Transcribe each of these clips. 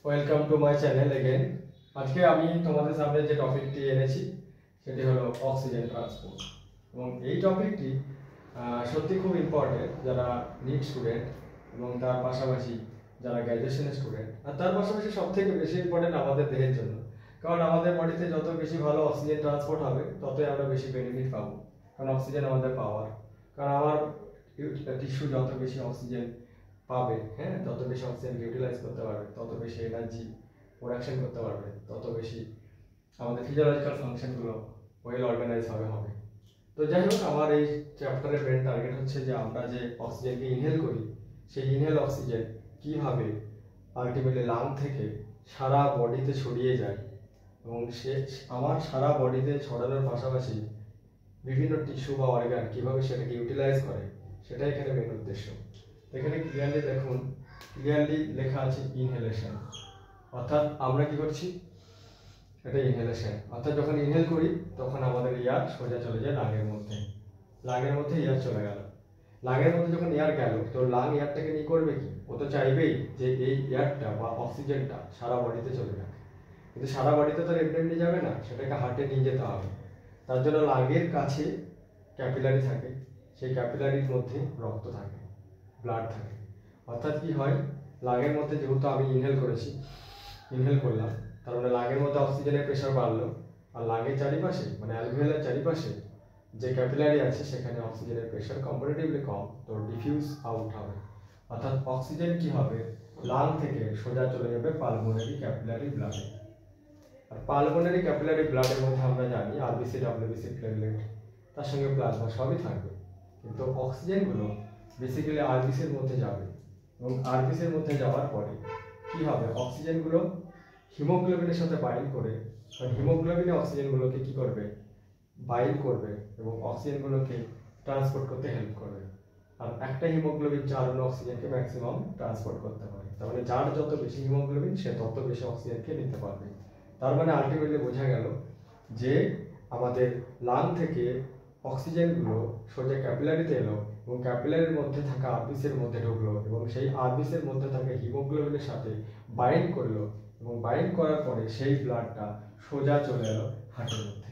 Welcome to my channel again. আজকে আমি তোমাদের সামনে যে টপিকটি এনেছি সেটি হলো অক্সিজেন ট্রান্সপোর্ট, এবং এই টপিকটি সত্যি খুব ইম্পর্টেন্ট যারা নিট স্টুডেন্ট এবং তার পাশাপাশি যারা গ্র্যাজুয়েশনের স্টুডেন্ট, আর তার পাশাপাশি সবথেকে বেশি ইম্পর্টেন্ট আমাদের দেহের জন্য। কারণ আমাদের বডিতে যত বেশি ভালো অক্সিজেন ট্রান্সপোর্ট হবে ততই আমরা বেশি বেনিফিট পাবো, কারণ অক্সিজেন আমাদের পাওয়ার। কারণ আমার টিস্যু যত বেশি অক্সিজেন পাবে, হ্যাঁ, যত বেশি অক্সিজেন ইউটিলাইজ করতে পারবে তত বেশি এনার্জি প্রোডাকশন করতে পারবে, তত বেশি আমাদের ফিজিওলজিক্যাল ফাংশনগুলো ওয়েল অর্গানাইজ হবে। তো যাই হোক, আমার এই চ্যাপ্টারের মেন টার্গেট হচ্ছে যে আমরা যে অক্সিজেনকে ইনহেল করি সেই ইনহেল অক্সিজেন কিভাবে আলটিমেটলি লাং থেকে সারা বডিতে ছড়িয়ে যায়, এবং সে আমার সারা বডিতে ছড়ানোর পাশাপাশি বিভিন্ন টিস্যু বা অর্গান কিভাবে সেটাকে ইউটিলাইজ করে, সেটাই এখানে মেন উদ্দেশ্য। এখানে ক্লিয়ারলি দেখুন, ক্লিয়ারলি লেখা আছে ইনহেলেশন, অর্থাৎ আমরা কি করছি, এটা ইনহেলেশন। অর্থাৎ যখন ইনহেল করি তখন আমাদের এয়ার সোজা চলে যায় লাংয়ের মধ্যে, লাংয়ের মধ্যে এয়ার চলে গেল। লাংয়ের মধ্যে যখন এয়ার গেল তো লাং এয়ারটাকে নিয়ে করবে কি, ও তো চাইবেই যে এই এয়ারটা বা অক্সিজেনটা সারা বডিতে চলে যাবে, কিন্তু সারা বডিতে তো এমনি যাবে না, সেটাকে হার্টে নিয়ে যেতে হবে। তার জন্য লাংয়ের কাছে ক্যাপিলারি থাকে, সেই ক্যাপিলারির মধ্যে রক্ত থাকে, ব্লাড থাকে। অর্থাৎ কি হয়, লাংয়ের মধ্যে যেহেতু আমি ইনহেল করলাম, তার মানে লাংয়ের মধ্যে অক্সিজেনের প্রেশার বাড়লো, আর লাংয়ের চারিপাশে মানে অ্যালভিওলার চারিপাশে যে ক্যাপিলারি আছে সেখানে অক্সিজেনের প্রেশার কম্পারেটিভলি কম, তো ডিফিউজ আউট হবে। অর্থাৎ অক্সিজেন কি হবে, লাং থেকে সোজা চলে যাবে পালমোনারি ক্যাপিলারি ব্লাডে। আর পালমোনারি ক্যাপিলারি ব্লাডের মধ্যে আমরা জানি আরবিসি, ডব্লিউবিসি, প্লেটলেট, তার সঙ্গে প্লাজমা সবই থাকবে, কিন্তু অক্সিজেনগুলো বেসিক্যালি আরবিসির মধ্যে যাবে, এবং আরবিসির মধ্যে যাওয়ার পরে কি হবে, অক্সিজেনগুলো হিমোগ্লোবিনের সাথে বাইন্ড করে, কারণ হিমোগ্লোবিনে অক্সিজেনগুলোকে কি করবে, বাইন্ড করবে এবং অক্সিজেনগুলোকে ট্রান্সপোর্ট করতে হেল্প করবে। আর একটা হিমোগ্লোবিন 4 অণু অক্সিজেনকে ম্যাক্সিমাম ট্রান্সপোর্ট করতে পারে, তার মানে যার যত বেশি হিমোগ্লোবিন সে তত বেশি অক্সিজেনকে নিতে পারবে। তার মানে আলটিমেটলি বোঝা গেল যে আমাদের লাং থেকে অক্সিজেনগুলো সোজা ক্যাপিলারিতে এলো, এবং ক্যাপিলারির মধ্যে থাকা আরবিসির মধ্যে ঢুকলো, এবং সেই আরবিসির মধ্যে থাকা হিমোগ্লোবিনের সাথে বাইন্ড করলো, এবং বাইন্ড করার পরে সেই ব্লাডটা সোজা চলে এলো হার্টের মধ্যে।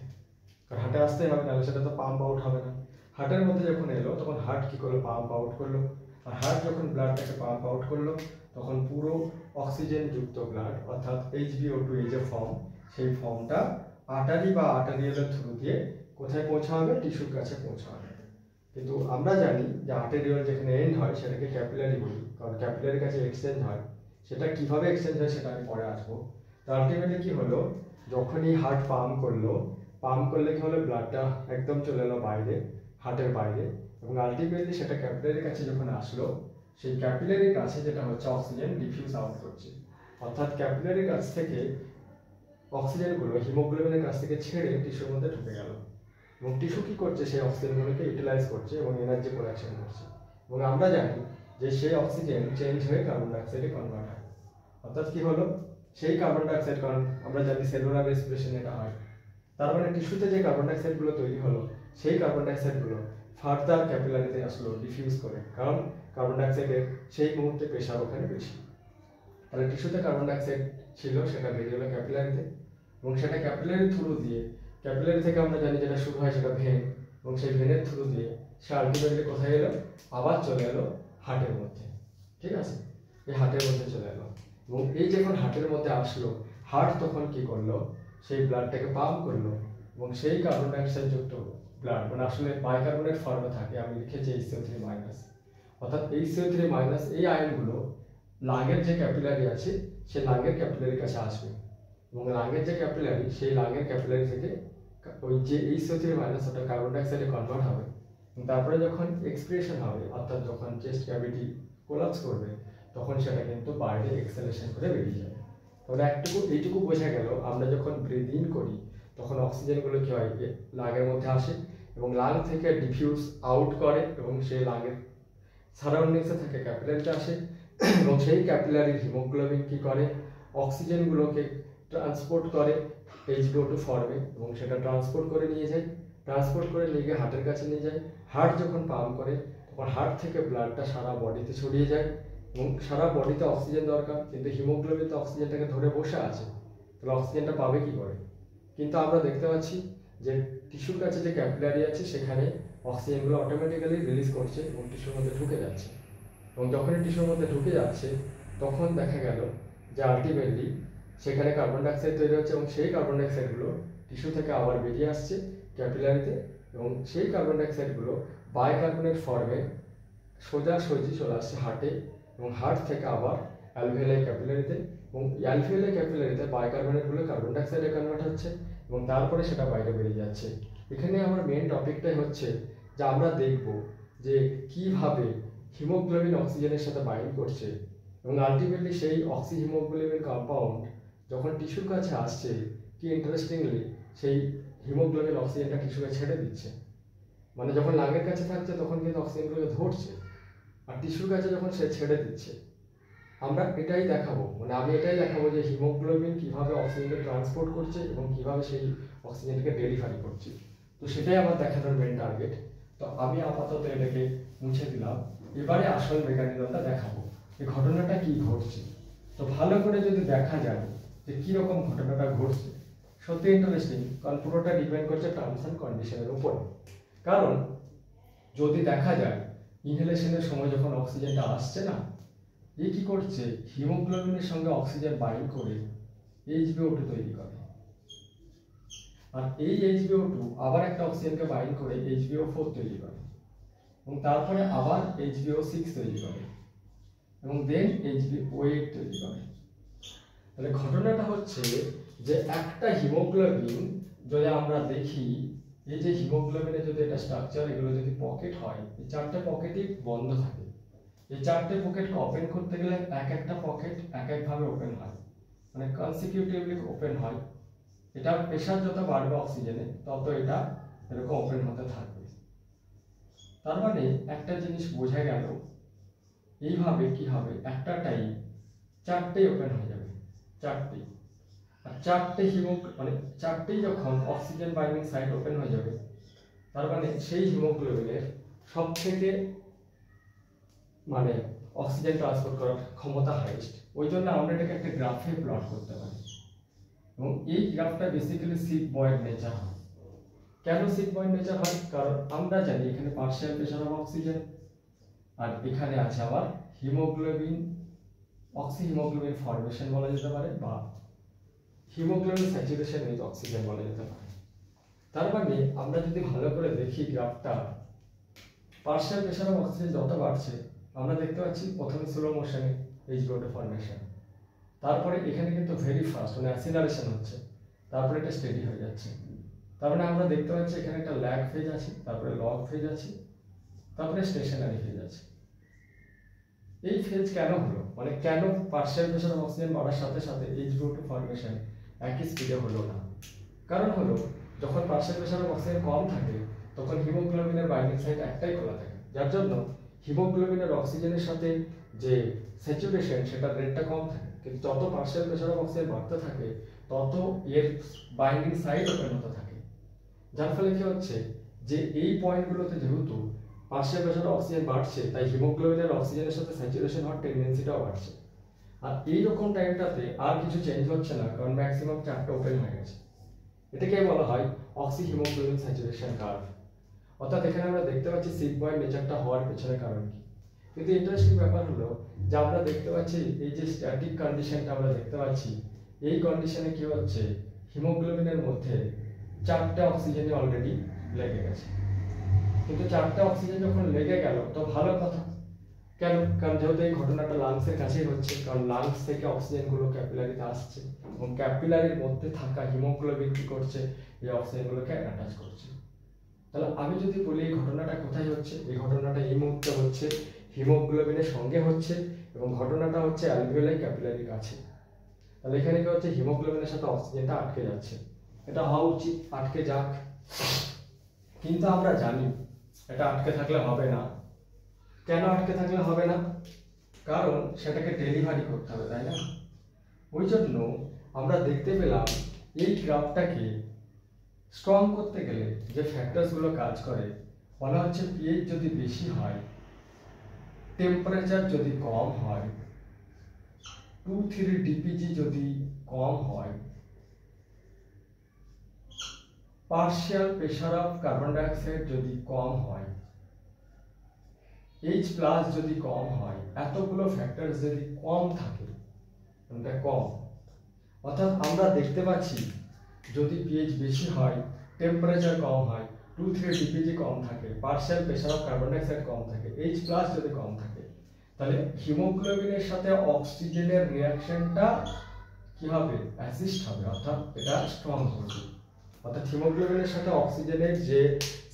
কারণ হার্টে আসতে হবে, নাহলে সেটা তো পাম্প আউট হবে না। হার্টের মধ্যে যখন এলো তখন হার্ট কি করলো, পাম্প আউট করলো। আর হার্ট যখন ব্লাডটাকে পাম্প আউট করলো তখন পুরো অক্সিজেন যুক্ত ব্লাড, অর্থাৎ HbO2 এই যে ফর্ম, সেই ফর্মটা আর্টারি বা আর্টারিয়ালের থ্রু দিয়ে কোথায় পৌঁছা হবে, টিস্যুর কাছে পৌঁছা হবে। কিন্তু আমরা জানি যে আর্টেরিয়াল যেখানে এন্ড হয় সেটাকে ক্যাপিলারি বলি, কারণ ক্যাপিলারির কাছে এক্সচেঞ্জ হয়। সেটা কিভাবে এক্সচেঞ্জ হয় সেটা আমি পরে আসবো। তো আলটিমেটলি কি হলো, যখনই হার্ট পাম্প করলে কি হলো, ব্লাডটা একদম চলে এলো বাইরে, হার্টের বাইরে, এবং আলটিমেটলি সেটা ক্যাপিলারির কাছে যখন আসলো, সেই ক্যাপিলারির কাছে যেটা হচ্ছে অক্সিজেন ডিফিউজ আউট করছে। অর্থাৎ ক্যাপিলারির কাছ থেকে অক্সিজেনগুলো হিমোগ্লোবিনের কাছ থেকে ছেড়ে টিস্যুর মধ্যে ঢুকে গেল, এবং টিস্যু কি করছে, সেই অক্সিজেনগুলোকে ইউটিলাইজ করছে এবং এনার্জি প্রোডাকশন করছে। এবং আমরা জানি যে সেই অক্সিজেন চেঞ্জ হয়ে কার্বন ডাইঅক্সাইডে কনভার্ট হয়। অর্থাৎ কি হলো, সেই কার্বন ডাইঅক্সাইড, কারণ আমরা জানি সেলুলার রেসপিরেশন এটা হয়, তার মানে টিস্যুতে যে কার্বন ডাইঅক্সাইডগুলো তৈরি হলো সেই কার্বন ডাইঅক্সাইডগুলো ফার্দার ক্যাপিলারিতে আসলো ডিফিউজ করে, কারণ কার্বন ডাইঅক্সাইডের সেই মুহূর্তে প্রেশার ওখানে বেশি। তাহলে টিস্যুতে কার্বন ডাইঅক্সাইড ছিল, সেটা বেরিয়ে গেলো ক্যাপিলারিতে, এবং সেটা ক্যাপিলারির থ্রু দিয়ে, ক্যাপিলারি থেকে আমরা জানি যেটা শুরু হয় সেটা ভেন, এবং সেই ভেনের থ্রু দিয়ে সে আলটিমেটলি কোথায় এলো, আবার চলে এলো হার্টের মধ্যে। ঠিক আছে, এই হার্টের মধ্যে চলে এলো, এবং এই যখন হার্টের মধ্যে আসলো, হার্ট তখন কি করলো, সেই ব্লাডটাকে পাম্প করলো, এবং সেই কার্বন ডাইঅক্সাইড যুক্ত ব্লাড, মানে আসলে বাইকার্বনেট ফর্মে থাকে, আমি লিখেছি HCO3-, অর্থাৎ HCO3- এই আয়নগুলো লাংয়ের যে ক্যাপিলারি আছে সেই লাংয়ের ক্যাপিলারির কাছে আসবে, এবং লাংয়ের যে ক্যাপিলারি সেই লাংয়ের ক্যাপিলারি থেকে ওই যে HCO3- ওটা কার্বন ডাইঅক্সাইডে কনভার্ট হবে, তারপরে যখন এক্সপিরেশন হবে, অর্থাৎ যখন চেস্ট ক্যাভিটি কোলাপস করবে, তখন সেটা কিন্তু বাইরে এক্সহেলেশন করে বেরিয়ে যাবে। তাহলে এইটুকু বোঝা গেল, আমরা যখন ব্রিথ ইন করি তখন অক্সিজেনগুলো কি হয়, লাংয়ের মধ্যে আসে এবং লাং থেকে ডিফিউজ আউট করে, এবং সেই লাংয়ের সারাউন্ডিংসে থাকে ক্যাপিলারিতে আসে, এবং সেই ক্যাপিলারির হিমোগ্লোবিন কি করে, অক্সিজেনগুলোকে ট্রান্সপোর্ট করে HbO2 ফর্মে, এবং সেটা ট্রান্সপোর্ট করে নিয়ে গিয়ে হার্টের কাছে নিয়ে যায়। হার্ট যখন পাম্প করে তখন হার্ট থেকে ব্লাডটা সারা বডিতে ছড়িয়ে যায়, এবং সারা বডিতে অক্সিজেন দরকার, কিন্তু হিমোগ্লোবিন তো অক্সিজেনটাকে ধরে বসে আছে, তাহলে অক্সিজেনটা পাবে কি করে? কিন্তু আমরা দেখতে পাচ্ছি যে টিস্যুর কাছে যে ক্যাপিলারি আছে সেখানে অক্সিজেনগুলো অটোমেটিক্যালি রিলিজ করছে এবং টিস্যুর মধ্যে ঢুকে যাচ্ছে। এবং যখনই টিস্যুর মধ্যে ঢুকে যাচ্ছে তখন দেখা গেল যে আলটিমেটলি সেখানে কার্বন ডাইঅক্সাইড তৈরি হচ্ছে এবং সেই কার্বন ডাইঅক্সাইডগুলো টিস্যু থেকে আবার বেরিয়ে আসছে ক্যাপিলারিতে, এবং সেই কার্বন ডাইঅক্সাইডগুলো বাইকার্বনেট ফর্মে সোজাসুজি চলে আসছে হার্টে, এবং হার্ট থেকে আবার অ্যালভিওলাই ক্যাপিলারিতে, এবং অ্যালভিওলাই ক্যাপিলারিতে বাইকার্বনেটগুলো কার্বন ডাইঅক্সাইডে কনভার্ট হচ্ছে এবং তারপরে সেটা বাইরে বেরিয়ে যাচ্ছে। এখানে আমার মেন টপিকটাই হচ্ছে যে আমরা দেখব যে কিভাবে হিমোগ্লোবিন অক্সিজেনের সাথে বাইন্ড করছে এবং আলটিমেটলি সেই হিমোগ্লোবিন কম্পাউন্ড যখন টিস্যুর কাছে আসছে, কি ইন্টারেস্টিংলি সেই হিমোগ্লোবিন অক্সিজেনটা টিস্যুকে ছেড়ে দিচ্ছে। মানে যখন লাঙের কাছে থাকছে তখন কিন্তু অক্সিজেনগুলোকে ধরছে, আর টিস্যুর কাছে যখন সে ছেড়ে দিচ্ছে, আমরা এটাই দেখাবো, মানে আমি এটাই দেখাবো যে হিমোগ্লোবিন কিভাবে অক্সিজেনকে ট্রান্সপোর্ট করছে এবং কিভাবে সেই অক্সিজেনকে ডেলিভারি করছে। তো সেটাই আমার দেখানোর মেন টার্গেট। তো আমি আপাতত এটাকে মুছে দিলাম, এবারে আসল মেকানিজমটা দেখাবো, এই ঘটনাটা কি ঘটছে। তো ভালো করে যদি দেখা যায় যে কীরকম ঘটনাটা ঘটছে, সত্যি ইন্টারেস্টিং, কারণ পুরোটা ডিপেন্ড করছে টার্মস অ্যান্ড কন্ডিশনের উপর। কারণ যদি দেখা যায় ইনহেলেশনের সময় যখন অক্সিজেনটা আসছে না, এ কি করছে, হিমোগ্লোবিনের সঙ্গে অক্সিজেন বাইন্ড করে HbO2 তৈরি করে, আর এই HbO2 আবার একটা অক্সিজেনকে বাইন্ড করে HbO4 তৈরি করে, এবং তারপরে আবার HbO6 তৈরি করে, এবং দেন HbO8 তৈরি করে। তাহলে ঘটনাটা হচ্ছে যে একটা হিমোগ্লোবিন যদি আমরা দেখি, এই যে হিমোগ্লোবিনের যদি এটা স্ট্রাকচার, এগুলো যদি পকেট হয়, এই চারটে পকেটই বন্ধ থাকে। এই চারটে পকেটকে ওপেন করতে গেলে এক একটা পকেট এক একভাবে ওপেন হয়, মানে কনসিকিউটিভলি ওপেন হয়। এটা প্রেশার যত বাড়বে অক্সিজেনে তত এটা এরকম ওপেন হতে থাকবে। তার মানে একটা জিনিস বোঝা গেল, এইভাবে কি হবে, একটা টাইম চারটেই ওপেন হয়ে যাবে, চারটেই। আর চারটে মানে চারটেই যখন অক্সিজেন বাইন্ডিং সাইট ওপেন হয়ে যাবে, তার মানে সেই হিমোগ্লোবিনের সব থেকে মানে অক্সিজেন ট্রান্সপোর্ট করার ক্ষমতা হাইয়েস্ট। ওই জন্য আমরা এটাকে একটা গ্রাফে প্লট করতে পারি, এবং এই গ্রাফটা বেসিক্যালি সিগময়েড নেচার হয়। কেন সিগময়েড নেচার হয়? কারণ আমরা জানি এখানে পার্শিয়াল প্রেশার অফ অক্সিজেন, আর এখানে আছে আবার হিমোগ্লোবিন, হিমোগ্লোবিন ফর্মেশন বলা যেতে পারে, বা হিমোগ্লোবিন স্যাচুরেশন উইথ অক্সিজেন বলা যেতে পারে। তার মানে আমরা যদি ভালো করে দেখি গ্রাফটা, পার্শিয়াল প্রেশার অফ অক্সিজেন যত বাড়ছে আমরা দেখতে পাচ্ছি প্রথমে স্লো মোশনে HbO2 ফর্মেশন, তারপরে এখানে কিন্তু ভেরি ফাস্ট মানে অ্যাসিলারেশন হচ্ছে, তারপরে এটা স্টেডি হয়ে যাচ্ছে। তার মানে আমরা দেখতে পাচ্ছি এখানে একটা ল্যাগ ফেজ আছে, তারপরে লগ ফেজ আছে, তারপরে স্টেশনারি ফেজ আছে। এই ফেজ কেন হলো, মানে কেন পার্শিয়াল প্রেশার অফ অক্সিজেন বাড়ার সাথে সাথে HbO2 ফর্মেশন একই স্পিডে হলো না? কারণ হলো যখন পার্শিয়াল প্রেশার অফ অক্সিজেন কম থাকে তখন হিমোগ্লোবিনের বাইন্ডিং সাইট একটাই খোলা থাকে, যার জন্য হিমোগ্লোবিনের অক্সিজেনের সাথে যে স্যাচুরেশন সেটা রেটটা কম থাকে। কিন্তু যত পার্শিয়াল প্রেশার অফ অক্সিজেন বাড়তে থাকে তত এর বাইন্ডিং সাইট ওপেন হতে থাকে, যার ফলে কি হচ্ছে যে এই পয়েন্টগুলোতে যেহেতু পার্শিয়াল প্রেশার অফ অক্সিজেন বাড়ছে, তাই হিমোগ্লোবিনের অক্সিজেনের সাথে স্যাচুরেশন হওয়ার টেন্ডেন্সিটাও বাড়ছে। আর এইরকম টাইমটাতে আর কিছু চেঞ্জ হচ্ছে না, কারণ ম্যাক্সিমাম চারটা ওপেন হয়ে গেছে। এটাকে বলা হয় হিমোগ্লোবিন স্যাচুরেশন কার্ভ। অর্থাৎ এখানে আমরা দেখতে পাচ্ছি সিগময়েড নেচারটা হওয়ার পেছনে কারণ কি। কিন্তু ইন্টারেস্টিং ব্যাপার হলো যে আমরা দেখতে পাচ্ছি এই যে স্ট্যাটিক কন্ডিশনটা আমরা দেখতে পাচ্ছি, এই কন্ডিশনে কি হচ্ছে, হিমোগ্লোবিনের মধ্যে চারটা অক্সিজেনই অলরেডি লেগে গেছে। কিন্তু চারটা অক্সিজেন যখন লেগে গেল তো ভালো কথা, কেন? কারণ যেহেতু এই ঘটনাটা লাংসের কাছেই হচ্ছে, কারণ লাংস থেকে অক্সিজেনগুলো ক্যাপিলারিতে আসছে এবং ক্যাপিলারির মধ্যে থাকা হিমোগ্লোবিন কি করছে, এই অক্সিজেনগুলোকে অ্যাটাচ করছে। তাহলে আমি যদি বলি এই ঘটনাটা কোথায় হচ্ছে, এই ঘটনাটা এই মুহূর্তে হচ্ছে হিমোগ্লোবিনের সঙ্গে হচ্ছে, এবং ঘটনাটা হচ্ছে অ্যালভিওলাই ক্যাপিলারির কাছে। তাহলে এখানে কি হচ্ছে, হিমোগ্লোবিনের সাথে অক্সিজেনটা আটকে যাচ্ছে। এটা হওয়া উচিত, আটকে যাক, কিন্তু আমরা জানি এটা আটকে থাকলে হবে না। কেন আটকে থাকলে হবে না? কারণ সেটাকে ডেলিভারি করতে হবে, তাই না? ওই জন্য আমরা দেখতে পেলাম এই গ্রাফটাকে স্ট্রং করতে গেলে যে ফ্যাক্টরসগুলো কাজ করে, বলা হচ্ছে পিএইচ যদি বেশি হয় টেম্পারেচার যদি কম হয়, 2-3 ডিপিজি যদি কম হয়, partial pressure of carbon dioxide যদি কম হয়, H+ যদি কম হয়, এতগুলো ফ্যাক্টরস যদি কম থাকে, এটা কম, অর্থাৎ আমরা দেখতে পাচ্ছি যদি পিএইচ বেশি হয়, টেম্পারেচার কম হয়, 2-3 ডিপিজি কম থাকে, partial pressure of carbon dioxide কম থাকে, H+ যদি কম থাকে, তাহলে হিমোগ্লোবিনের সাথে অক্সিজেনের রিঅ্যাকশনটা কি হবে? অ্যাসিস্ট হবে, অর্থাৎ এটা স্ট্রং হবে। অর্থাৎ হিমোগ্লোবিনের সাথে অক্সিজেনের যে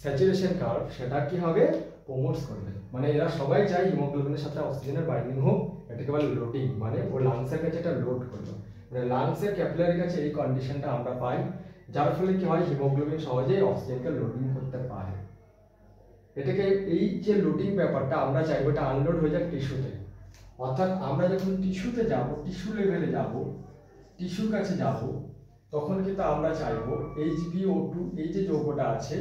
স্যাচুরেশন কার্ভ সেটা কি হবে? প্রমোটস করবে। মানে এরা সবাই চায় হিমোগ্লোবিনের সাথে অক্সিজেনের বাইন্ডিং হোক, এটাকে বলে লোডিং, মানে ও লাংসের কাছে এটা লোড করলো, মানে লাংসের ক্যাপিলারির কাছে এই কন্ডিশনটা আমরা পাই, যার ফলে কি হয়? হিমোগ্লোবিন সহজেই অক্সিজেনকে লোডিং করতে পারে। এটাকে এই যে লোডিং ব্যাপারটা আমরা চাইবো এটা আনলোড হয়ে যাক টিস্যুতে, অর্থাৎ আমরা যখন টিস্যুতে যাব, টিস্যু লেভেলে যাব, টিস্যুর কাছে যাব, তখন কিন্তু আমরা চাইবো HbO2 এই যে যৌগটা আছে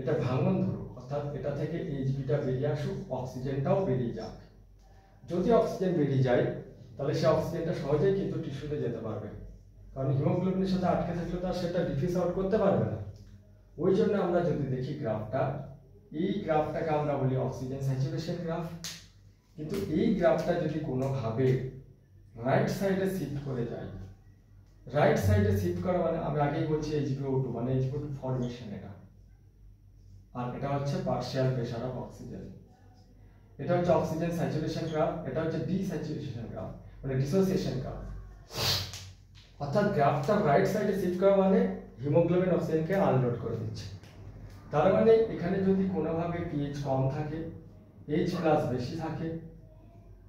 এটা ভাঙন ধরুক, অর্থাৎ এটা থেকে Hbটা বেরিয়ে আসুক, অক্সিজেনটাও বেরিয়ে যাক। যদি অক্সিজেন বেরিয়ে যায় তাহলে সেই অক্সিজেনটা সহজেই কিন্তু টিস্যুতে যেতে পারবে, কারণ হিমোগ্লোবিনের সাথে আটকে থাকলে তো আর সেটা ডিফিউজ আউট করতে পারবে না। ওই জন্য আমরা যদি দেখি গ্রাফটা, এই গ্রাফটাকে আমরা বলি অক্সিজেন স্যাচুরেশন গ্রাফ। কিন্তু এই গ্রাফটা যদি কোনোভাবে রাইট সাইডে শিফট করে যায়, রাইট সাইডে শিফট করা মানে আমি আগেই বলছি HbO2 মানে HbO2 ফর্মেশন এটা, আর এটা হচ্ছে পার্শিয়াল প্রেসার অফ অক্সিজেন। এটা হচ্ছে অক্সিজেন স্যাচুরেশন গ্রাফ, এটা হচ্ছে ডিস্যাচুরেশন গ্রাফ মানে ডিসোসিয়েশন গ্রাফ। অর্থাৎ গ্রাফটা রাইট সাইডে শিফট করা মানে হিমোগ্লোবিন অক্সিজেনকে আনলোড করে দিচ্ছে। তার মানে এখানে যদি কোনোভাবে পিএইচ কম থাকে, H+ বেশি থাকে,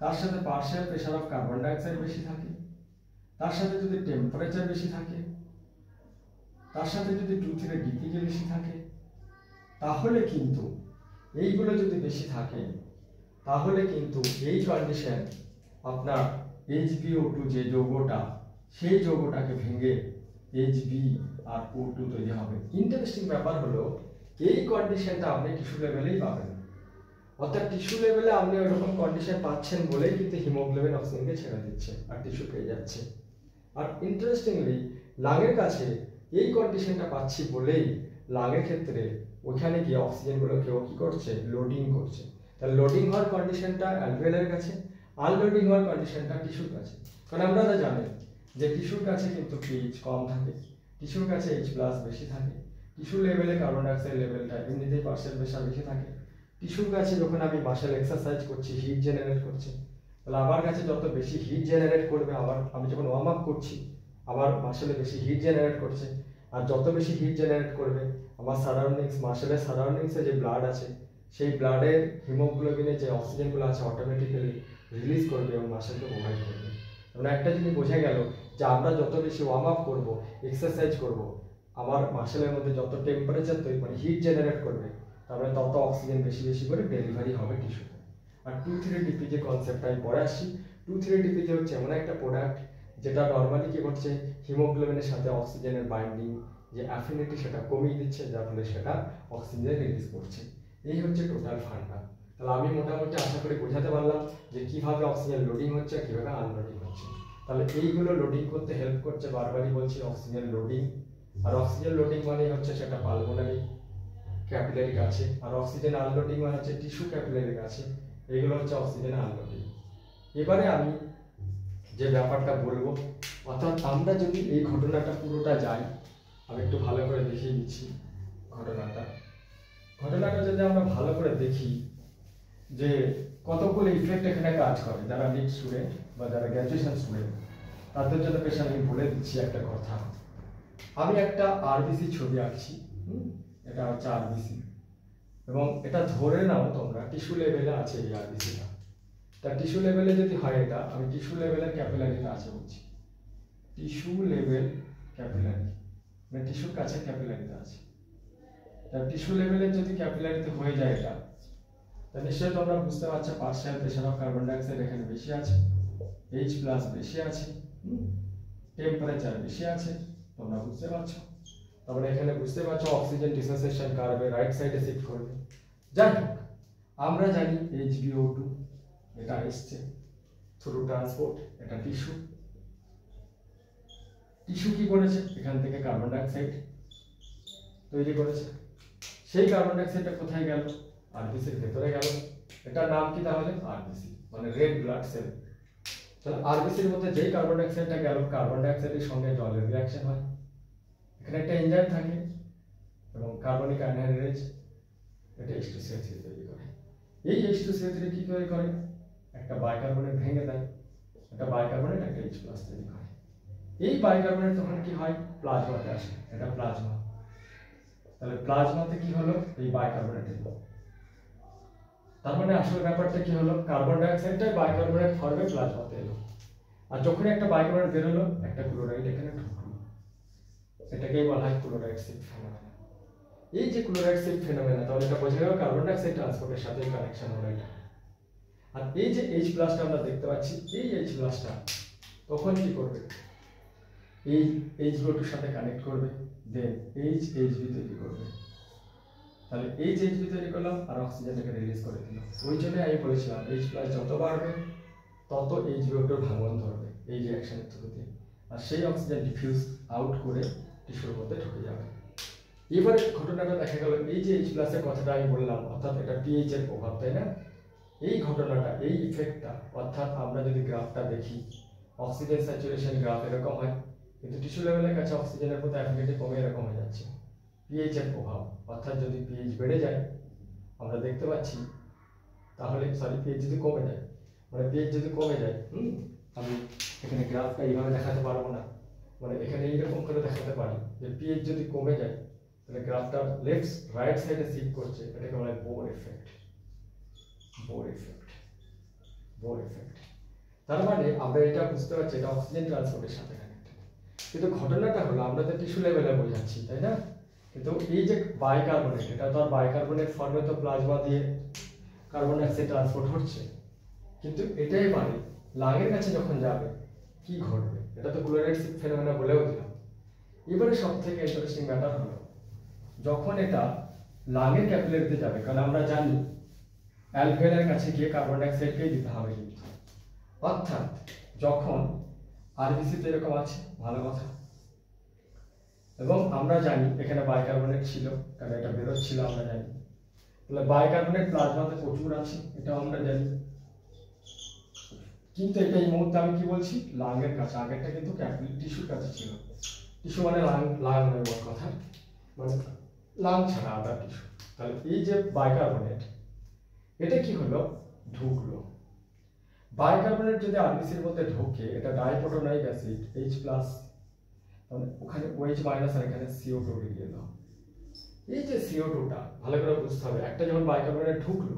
তার সাথে partial pressure of carbon dioxide বেশি থাকে, তার সাথে যদি টেম্পারেচার বেশি থাকে, তার সাথে যদি 2-3 ডিপিজি বেশি থাকে, তাহলে কিন্তু এইগুলো যদি বেশি থাকে, তাহলে কিন্তু এই কন্ডিশন আপনার HbO2 যে যৌগটা, সেই যৌগটাকে ভেঙে Hb আর O2 তৈরি হবে। ইন্টারেস্টিং ব্যাপার হলো এই কন্ডিশনটা আপনি টিস্যু লেভেলেই পাবেন, অর্থাৎ টিস্যু লেভেলে আপনি ওইরকম কন্ডিশন পাচ্ছেন বলেই কিন্তু হিমোগ্লোবিন অক্সিজেনকে ছেড়ে দিচ্ছে আর টিস্যু পেয়ে যাচ্ছে। আর ইন্টারেস্টিংলি লাংয়ের কাছে এই কন্ডিশনটা পাচ্ছি বলেই লাংয়ের ক্ষেত্রে ওখানে গিয়ে অক্সিজেনগুলো কেউ কি করছে? লোডিং করছে। তাহলে লোডিং হওয়ার কন্ডিশনটা অ্যালভেওলার কাছে, আনলোডিং হওয়ার কন্ডিশনটা টিস্যুর কাছে। কারণ আপনারা জানেন যে টিস্যুর কাছে কিন্তু পিএইচ কম থাকে, টিস্যুর কাছে H+ বেশি থাকে, টিস্যু লেভেলে কার্বন ডাইঅক্সাইড লেভেলটা এমনিতেই পার্শিয়াল প্রেসার বেশি থাকে। টিস্যুর কাছে যখন আমি মাসেল এক্সারসাইজ করছি, হিট জেনারেট করছে, তাহলে আমার কাছে যত বেশি হিট জেনারেট করবে, আমি যখন ওয়ার্ম আপ করছি আমার মাসেলে বেশি হিট জেনারেট করছে, আর যত বেশি হিট জেনারেট করবে আমার সারাউন্ডিংস, মাসেলের সারাউন্ডিংসে যে ব্লাড আছে সেই ব্লাডের হিমোগ্লোবিনে যে অক্সিজেনগুলো আছে অটোমেটিক্যালি রিলিজ করবে এবং মাসেলকে প্রোভাইড করবে। মানে একটা জিনিস বোঝা গেল যে আমরা যত বেশি ওয়ার্ম আপ করবো, এক্সারসাইজ করবো, আমার মাসেলের মধ্যে যত টেম্পারেচার তৈরি মানে হিট জেনারেট করবে, তারপরে তত অক্সিজেন বেশি বেশি করে ডেলিভারি হবে টিস্যুতে। আর 2-3 ডিপিজি কনসেপ্টটা আমি পরে আসছি। 2-3 ডিপিজি হচ্ছে এমন একটা প্রোডাক্ট যেটা নর্মালি কি করছে? হিমোগ্লোবিনের সাথে অক্সিজেনের বাইন্ডিং যে অ্যাফিনিটি সেটা কমিয়ে দিচ্ছে, যার ফলে সেটা অক্সিজেন রিলিজ করছে। এই হচ্ছে টোটাল ফান্ডা। তাহলে আমি মোটামুটি আশা করি বোঝাতে পারলাম যে কিভাবে অক্সিজেন লোডিং হচ্ছে আর কিভাবে আনলোডিং হচ্ছে। তাহলে এইগুলো লোডিং করতে হেল্প করছে, বারবারই বলছি, অক্সিজেন লোডিং। আর অক্সিজেন লোডিং মানে হচ্ছে সেটা পালমোনারি ক্যাপিলারি কাছে, আর অক্সিজেন আনলোডিং মানে হচ্ছে টিস্যু ক্যাপিলারি কাছে। এগুলো হচ্ছে অক্সিজেন আনলোডিং। এবারে আমি যে ব্যাপারটা বলবো, অর্থাৎ আমরা যদি এই ঘটনাটা পুরোটা যাই, আমি একটু ভালো করে দেখিয়ে দিচ্ছি ঘটনাটা যদি আমরা ভালো করে দেখি যে কতগুলো ইফেক্ট এখানে কাজ করে, যারা নিট স্টুডেন্ট বা যারা গ্র্যাজুয়েশন স্টুডেন্ট তাদের জন্য বেশ আমি বলে দিচ্ছি একটা কথা। আমি একটা আরবিসি ছবি আঁকছি, এটা হচ্ছে আরবিসি, এবং এটা ধরে নাও তোমরা টিস্যু লেভেলে আছে এই আরবিসিটা। তা টিস্যু লেভেলে যদি হয়, এটা আমি টিস্যু লেভেলের ক্যাপিলারিতে আছে বলছি, টিস্যু লেভেল ক্যাপিলারি মানে টিস্যুর কাছে ক্যাপিলারিতে আছে। তা টিস্যু লেভেলে যদি ক্যাপিলারিতে হয়ে যায় এটা, তা নিশ্চয়ই তোমরা বুঝতে পারছো partial pressure of carbon dioxide এখানে বেশি আছে, H+ বেশি আছে, টেম্পারেচার বেশি আছে, তোমরা বুঝতে পারছো। তারপরে এখানে বুঝতে পারছো অক্সিজেন ডিসোসিয়েশন কার্ভে রাইট সাইডে শিফট করবে। যাই হোক, আমরা জানি HbO2 এটা এসছে থ্রু ট্রান্সপোর্ট, এটা টিস্যু। টিস্যু কি করেছে, এখান থেকে কার্বন ডাইঅক্সাইড তৈরি করেছে। সেই কার্বন ডাইঅক্সাইডটা কোথায় গেল, আরবিসির ভেতরে গেল। এটার নাম কি তাহলে, আরবিসি মানে রেড ব্লাড সেল। তাহলে আরবিসির মধ্যে যেই কার্বন ডাইঅক্সাইডটা গেল, কার্বন ডাইঅক্সাইডের সঙ্গে জলের রিঅ্যাকশন হয়। এখানে একটা এনজাইম থাকে এবং কার্বনিক অ্যানহাইড্রেজ এটা H2CO3 তৈরি করে। এই H2CO3 কি তৈরি করে, একটা বাইকার্বনেট ভেঙে দেয়, একটা বাইকার্বনেট একটা H+ তৈরি করে। এই বাইকার্বনেট তখন কি হয়, প্লাজমাতে আসে, এটা প্লাজমা। তাহলে প্লাজমাতে কি হলো, এই বাইকার্বনেট এলো। তার মানে আসল ব্যাপারটা কি হলো, কার্বন ডাইঅক্সাইডটাই বাইকার্বনেট ফর্মে প্লাজমাতে এলো। আর যখন একটা বাইকার্বনেট বের হলো, একটা ক্লোরাইড এখানে ঢুকলো, এটাকেই বলা হয় ক্লোরাইড শিফট ফেনোমেনা। এই যে ক্লোরাইড শিফট ফেনোমেনা, তাহলে এটা বোঝা গেল কার্বন ডাইঅক্সাইড ট্রান্সপোর্টের সাথে কানেকশন হলো এটা। আর এই যে H+টা আমরা দেখতে পাচ্ছি, এই H+টা তখন কি করবে, এই H2 সাথে কানেক্ট করবে, দেন HB তৈরি করবে। তাহলে HB তৈরি করলাম আর অক্সিজেনটাকে রিলিজ করে দিল। ওই জন্য আমি বলেছিলাম H+ যত বাড়বে তত HBO2 ভাঙন ধরবে এই রিঅ্যাকশনের থ্রুতে, আর সেই অক্সিজেন ডিফিউজ আউট করে টিস্যুর মধ্যে ঢুকে যাবে। এবারে ঘটনাটা দেখা গেল, এই যে H+ এর কথাটা আমি বললাম, অর্থাৎ এটা pH এর প্রভাব, তাই না? এই ঘটনাটা, এই ইফেক্টটা, অর্থাৎ আমরা যদি গ্রাফটা দেখি, অক্সিজেন স্যাচুরেশন গ্রাফ এরকম হয়, কিন্তু টিস্যু লেভেলের কাছে অক্সিজেনের প্রতি অ্যাফিনিটি কমে এরকম হয়ে যাচ্ছে। pH এর প্রভাব, অর্থাৎ যদি pH বেড়ে যায় আমরা দেখতে পাচ্ছি, তাহলে pH যদি কমে যায়, মানে pH যদি কমে যায়, আমি এখানে গ্রাফটা এইভাবে দেখাতে পারবো না, মানে এখানে এইরকম করে দেখাতে পারি যে pH যদি কমে যায় তাহলে গ্রাফটা লেফট রাইট সাইডে শিফট করছে, এটাকে বলা হয় Bohr effect. Bohr effect, Bohr effect. তার মানে আমরা এটা বুঝতে পারছি এটা অক্সিজেন ট্রান্সপোর্টের সাথে কানেক্টেড। কিন্তু ঘটনাটা হলো আমরা তো টিস্যু লেভেলে বোঝাচ্ছি, তাই না? কিন্তু এই যে বাইকার্বনেট, এটা তো আর বাইকার্বনেট ফর্মে তো প্লাজমা দিয়ে কার্বন ডাইঅক্সাইড ট্রান্সপোর্ট হচ্ছে, কিন্তু এটাই মানে লাংয়ের কাছে যখন যাবে কি ঘটবে, এটা তো ক্লোরাইড শিফট ফেনোমেনা বলেও দিলাম। এবারে সবথেকে ইন্টারেস্টিং ম্যাটার হলো যখন এটা লাংয়ের ক্যাপিলারিতে যাবে, কারণ আমরা জানি অ্যালভেওলার কাছে গিয়ে কার্বন ডাইঅক্সাইডকেই দিতে হবে, কিন্তু অর্থাৎ যখন আরবিসিতে এরকম আছে, ভালো কথা, এবং আমরা জানি এখানে বাইকার্বনেট ছিল, কারণ এটা বেরোচ্ছিল আমরা জানি, তাহলে বাইকার্বনেট প্লাজমাতে প্রচুর আছে, এটাও আমরা জানি। কিন্তু এটা এই মুহূর্তে আমি কি বলছি, লাংয়ের কাছে, আগেরটা কিন্তু ক্যাপিলারি টিস্যুর কাছে ছিল। টিস্যু মানে লাং নয় বল কথা, মানে লাং ছাড়া আদার টিস্যু। তাহলে এই যে বাইকার্বনেট, এটা কি হলো, ঢুকলো। বাইকার্বনেট যদি আরবিসির মধ্যে ঢোকে, এটা ডাইপ্রোটোনাইক অ্যাসিড H+, মানে ওখানে OH- আর এখানে CO2 বেরিয়ে এলো। এই যে CO2টা ভালো করে বুঝতে হবে, একটা যখন বাইকার্বনেট ঢুকলো,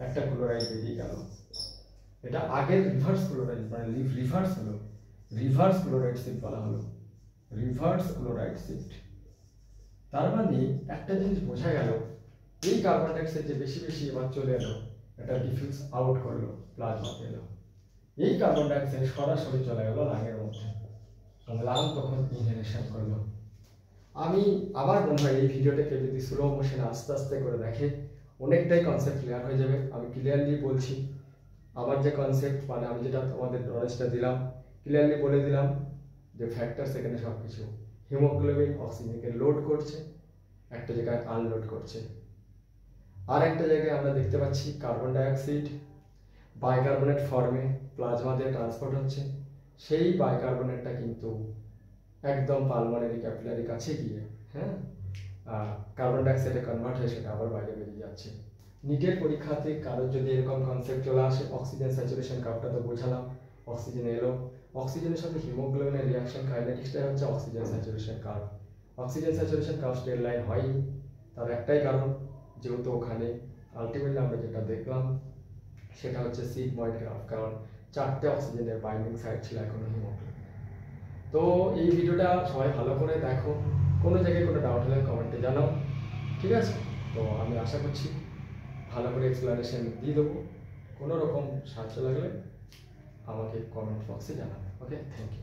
একটা ক্লোরাইড বেরিয়ে গেল, এটা আগের রিভার্স ক্লোরাইড, মানে রিভার্স হলো, রিভার্স ক্লোরাইড শিফট বলা হলো, রিভার্স ক্লোরাইড শিফট। তার মানে একটা জিনিস বোঝা গেল, এই কার্বন ডাইঅক্সাইড যে বেশি বেশি এবার চলে এলো, এটা ডিফিউজ আউট করলো, প্লাজমাতে এলো। এই কার্বন ডাইঅক্সাইড সরাসরি চলে গেল লাংয়ের মধ্যে, লাং তখন ইনহেলেশন করলো। আমি আমার মনে হয় এই ভিডিওটাকে যদি স্লো মোশনে আস্তে আস্তে করে দেখে, অনেকটাই কনসেপ্ট ক্লিয়ার হয়ে যাবে। আমি ক্লিয়ারলি বলছি আমার যে কনসেপ্ট, মানে আমি যেটা তোমাদের নলেজটা দিলাম, ক্লিয়ারলি বলে দিলাম যে ফ্যাক্টরস এখানে সব কিছু, হিমোগ্লোবিন অক্সিজেনকে লোড করছে, একটা জায়গায় আনলোড করছে, আর একটা জায়গায় আমরা দেখতে পাচ্ছি কার্বন ডাইঅক্সাইড বাইকার্বনেট ফর্মে প্লাজমা দিয়ে ট্রান্সপোর্ট হচ্ছে, সেই বাইকার্বনেটটা কিন্তু একদম পালমোনারি ক্যাপিলারি কাছে গিয়ে কার্বন ডাইঅক্সাইডে কনভার্ট হয়ে সেটা আবার বাইরে বেরিয়ে যাচ্ছে। নিটের পরীক্ষাতে কারোর যদি এরকম কনসেপ্ট চলে আসে, অক্সিজেন স্যাচুরেশন কার্ভটা তো বোঝালাম, অক্সিজেন এলো, অক্সিজেনের সাথে হিমোগ্লোবিনের রিঅ্যাকশন কাইনেটিক্সটাই হচ্ছে oxygen saturation curve. Oxygen saturation curve straight line হয়নি, তার একটাই কারণ, যেহেতু ওখানে আলটিমেটলি আমরা যেটা দেখলাম সেটা হচ্ছে সিগময়েড গ্রাফ, কারণ 4টে অক্সিজেনের বাইন্ডিং সাইট ছিল এখনো হিমোগ্লোবিন। তো এই ভিডিওটা সবাই ভালো করে দেখো, কোনো জায়গায় কোনো ডাউট হলে কমেন্টে জানাও, ঠিক আছে? তো আমি আশা করছি ভালো করে এক্সপ্লেনেশন দিয়ে দেবো, কোনো রকম সাহায্য লাগলে আমাকে কমেন্ট বক্সে জানাবে। ওকে, থ্যাংক ইউ।